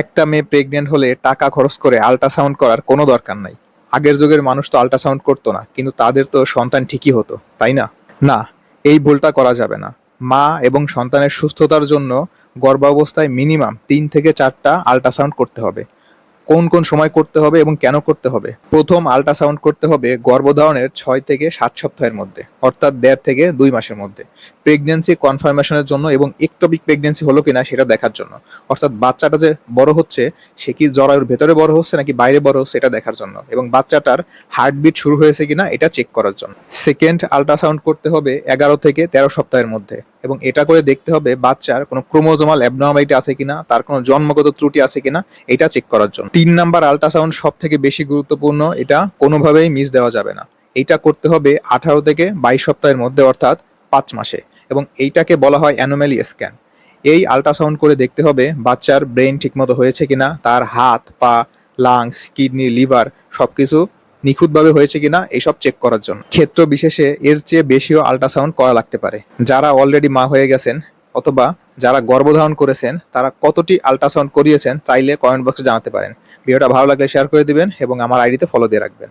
একটা মেয়ে প্রেগনেন্ট হলে টাকা খরচ করে আল্ট্রাসাউন্ড করার কোনো দরকার নাই। আগের যুগের মানুষ তো আল্ট্রাসাউন্ড করতো না, কিন্তু তাদের তো সন্তান ঠিকই হতো, তাই না? না, এই ভুলটা করা যাবে না। মা এবং সন্তানের সুস্থতার জন্য গর্ভাবস্থায় মিনিমাম 3 থেকে 4টা আল্ট্রাসাউন্ড করতে হবে। কোন কোন সময় করতে হবে এবং কেন করতে হবে? প্রথম আল্ট্রাসাউন্ড করতে হবে গর্ভধারণের 6 থেকে 7 সপ্তাহের মধ্যে, অর্থাৎ 1.5 থেকে 2 মাসের মধ্যে। প্রেগন্যান্সি কনফার্মেশনের জন্য এবং একটবিক প্রেগন্যান্সি হলো কিনা সেটা দেখার জন্য। অর্থাৎ বাচ্চাটা যে বড় হচ্ছে, সে কি জরায়ুর ভেতরে বড় হচ্ছে নাকি বাইরে বড় হচ্ছে এটা দেখার জন্য, এবং বাচ্চাটার হার্টবিট শুরু হয়েছে কিনা এটা চেক করার জন্য। সেকেন্ড আল্ট্রাসাউন্ড করতে হবে 11 থেকে 13 সপ্তাহের মধ্যে, এবং এটা করে দেখতে হবে বাচ্চার কোনো ক্রোমোজোমাল অ্যাবনর্মালিটি আছে কিনা, তার কোনো জন্মগত ত্রুটি আছে কিনা, এটা চেক করার জন্য। 3 নাম্বার আল্ট্রাসাউন্ড সব থেকে বেশি গুরুত্বপূর্ণ, এটা কোনোভাবেই মিস দেওয়া যাবে না। এইটা করতে হবে 18 থেকে 22 সপ্তাহের মধ্যে, অর্থাৎ 5 মাসে, এবং এইটাকে বলা হয় অ্যানোমালি স্ক্যান। এই আল্ট্রাসাউন্ড করে দেখতে হবে বাচ্চার ব্রেন ঠিকমতো হয়েছে কিনা, তার হাত পা, লাংস, কিডনি, লিভার সবকিছু নিখুঁতভাবে হয়েছে কিনা, এইসব চেক করার জন্য। ক্ষেত্র বিশেষে এর চেয়ে বেশিও আল্ট্রাসাউন্ড করা লাগতে পারে। যারা অলরেডি মা হয়ে গেছেন অথবা যারা গর্ভধারণ করেছেন, তারা কতটি আল্ট্রাসাউন্ড করিয়েছেন চাইলে কমেন্ট বক্সে জানাতে পারেন। ভিডিওটা ভালো লাগলে শেয়ার করে দিবেন এবং আমার আইডিতে ফলো দিয়ে রাখবেন।